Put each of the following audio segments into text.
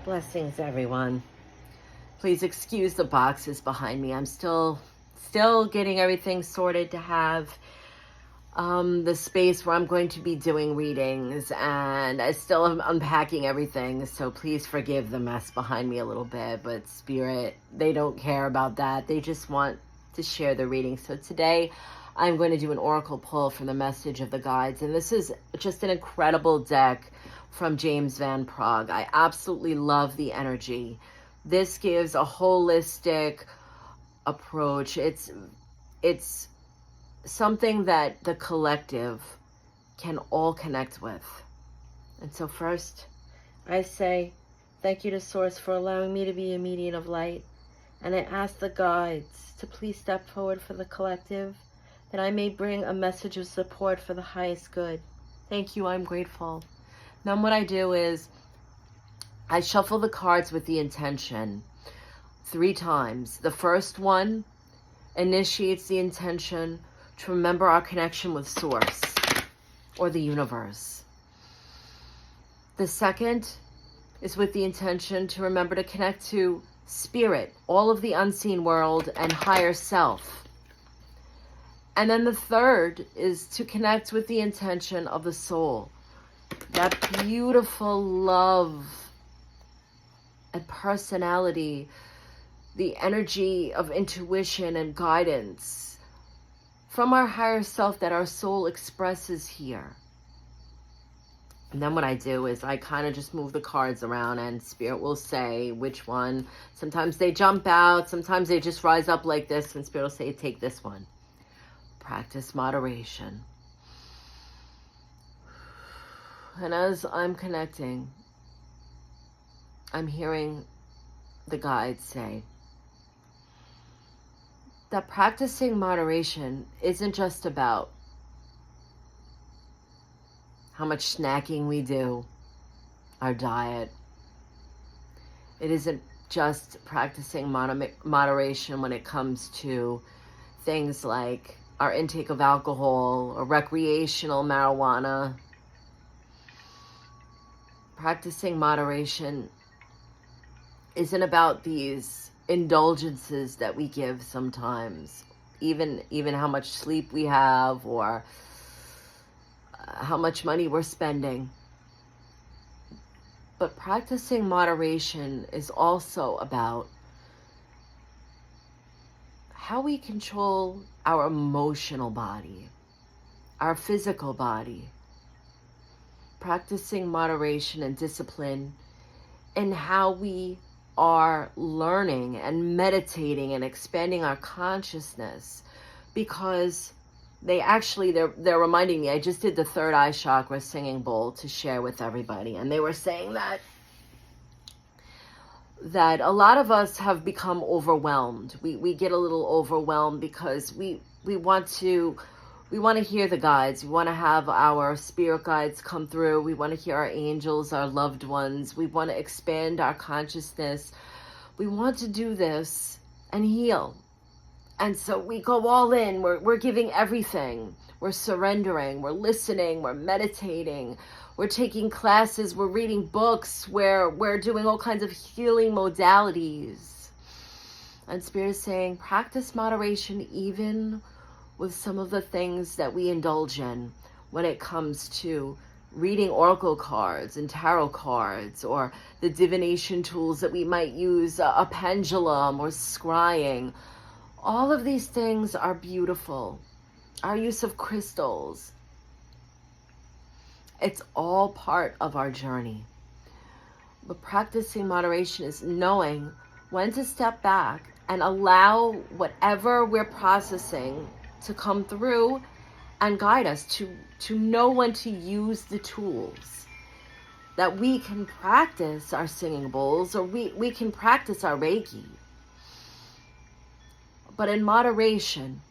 Blessings, everyone. Please excuse the boxes behind me. I'm still getting everything sorted to have the space where I'm going to be doing readings, and I still am unpacking everything, so please forgive the mess behind me a little bit. But Spirit, they don't care about that. They just want to share the reading. So today I'm going to do an oracle pull from the Message of the Guides, and this is just an incredible deck from James Van Praagh. I absolutely love the energy. This gives a holistic approach. It's something that the collective can all connect with. And so first, I say thank you to Source for allowing me to be a medium of light. And I ask the guides to please step forward for the collective, that I may bring a message of support for the highest good. Thank you, I'm grateful. Then what I do is I shuffle the cards with the intention 3 times. The first one initiates the intention to remember our connection with Source or the universe. The second is with the intention to remember to connect to Spirit, all of the unseen world, and higher self. And then the third is to connect with the intention of the soul, that beautiful love and personality, the energy of intuition and guidance from our higher self that our soul expresses here. And then what I do is I kind of just move the cards around, and Spirit will say which one. Sometimes they jump out, sometimes they just rise up like this, and Spirit will say, take this one. Practice moderation. And as I'm connecting, I'm hearing the guides say that practicing moderation isn't just about how much snacking we do, our diet. It isn't just practicing moderation when it comes to things like our intake of alcohol or recreational marijuana. Practicing moderation isn't about these indulgences that we give sometimes, even how much sleep we have or how much money we're spending. But practicing moderation is also about how we control our emotional body, our physical body. Practicing moderation and discipline in how we are learning and meditating and expanding our consciousness, because they're reminding me, I just did the third eye chakra singing bowl to share with everybody, and they were saying that a lot of us have become overwhelmed. We get a little overwhelmed because we want to hear the guides. We want to have our spirit guides come through. We want to hear our angels, our loved ones. We want to expand our consciousness. We want to do this and heal. And so we go all in. We're giving everything. We're surrendering. We're listening. We're meditating. We're taking classes. We're reading books. We're doing all kinds of healing modalities. And Spirit is saying, practice moderation even with some of the things that we indulge in when it comes to reading oracle cards and tarot cards, or the divination tools that we might use, a pendulum or scrying. All of these things are beautiful. Our use of crystals. It's all part of our journey. But practicing moderation is knowing when to step back and allow whatever we're processing to come through and guide us, to know when to use the tools. That we can practice our singing bowls, or we can practice our Reiki. But in moderation,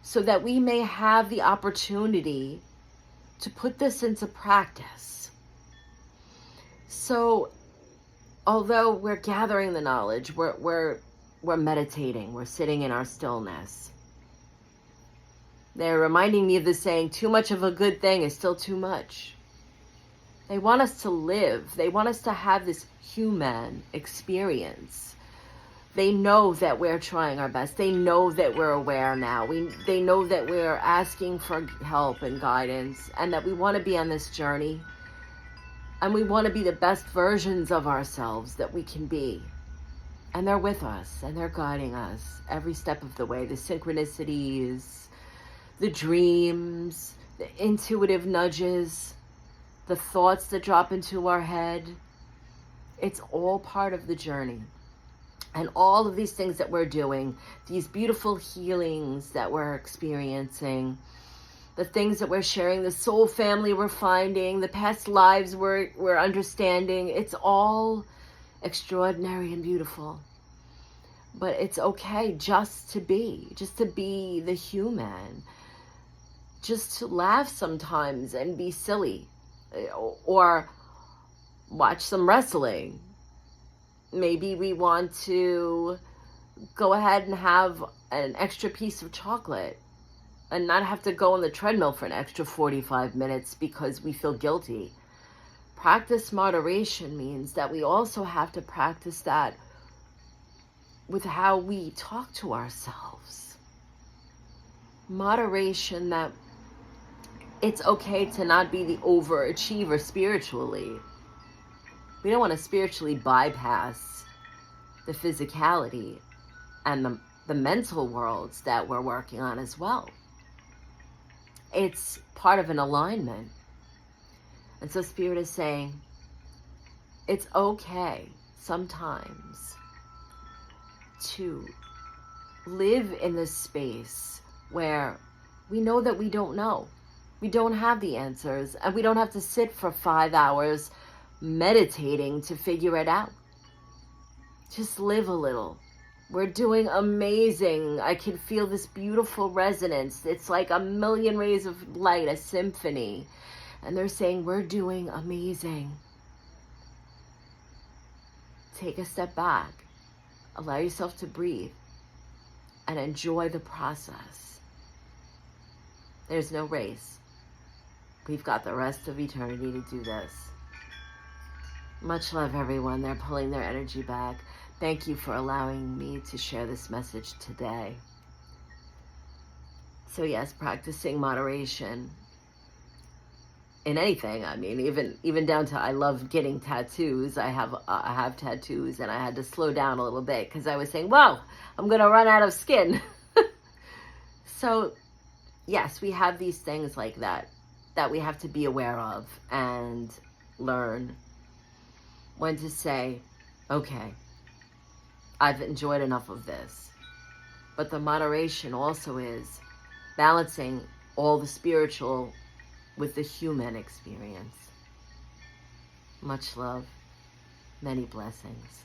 so that we may have the opportunity to put this into practice. So although we're gathering the knowledge, we're meditating, we're sitting in our stillness. They're reminding me of the saying, too much of a good thing is still too much. They want us to live. They want us to have this human experience. They know that we're trying our best. They know that we're aware now. They know that we're asking for help and guidance, and that we want to be on this journey. And we want to be the best versions of ourselves that we can be. And they're with us, and they're guiding us every step of the way. The synchronicities, the dreams, the intuitive nudges, the thoughts that drop into our head. It's all part of the journey. And all of these things that we're doing, these beautiful healings that we're experiencing, the things that we're sharing, the soul family we're finding, the past lives we're understanding, it's all extraordinary and beautiful. But it's okay just to be the human, just to laugh sometimes and be silly, or watch some wrestling. Maybe we want to go ahead and have an extra piece of chocolate and not have to go on the treadmill for an extra 45 minutes because we feel guilty. Practice moderation means that we also have to practice that with how we talk to ourselves. Moderation, that it's okay to not be the overachiever spiritually. We don't want to spiritually bypass the physicality and the mental worlds that we're working on as well. It's part of an alignment. And so Spirit is saying, it's okay sometimes to live in this space where we know that we don't know. We don't have the answers, and we don't have to sit for 5 hours meditating to figure it out. Just live a little. We're doing amazing. I can feel this beautiful resonance. It's like a million rays of light, a symphony. And they're saying, we're doing amazing. Take a step back. Allow yourself to breathe and enjoy the process. There's no race. We've got the rest of eternity to do this. Much love, everyone. They're pulling their energy back. Thank you for allowing me to share this message today. So yes, practicing moderation in anything. I mean, even down to, I love getting tattoos. I have tattoos, and I had to slow down a little bit because I was saying, whoa, I'm going to run out of skin. So yes, we have these things like that we have to be aware of and learn when to say, okay, I've enjoyed enough of this. But the moderation also is balancing all the spiritual with the human experience. Much love, many blessings.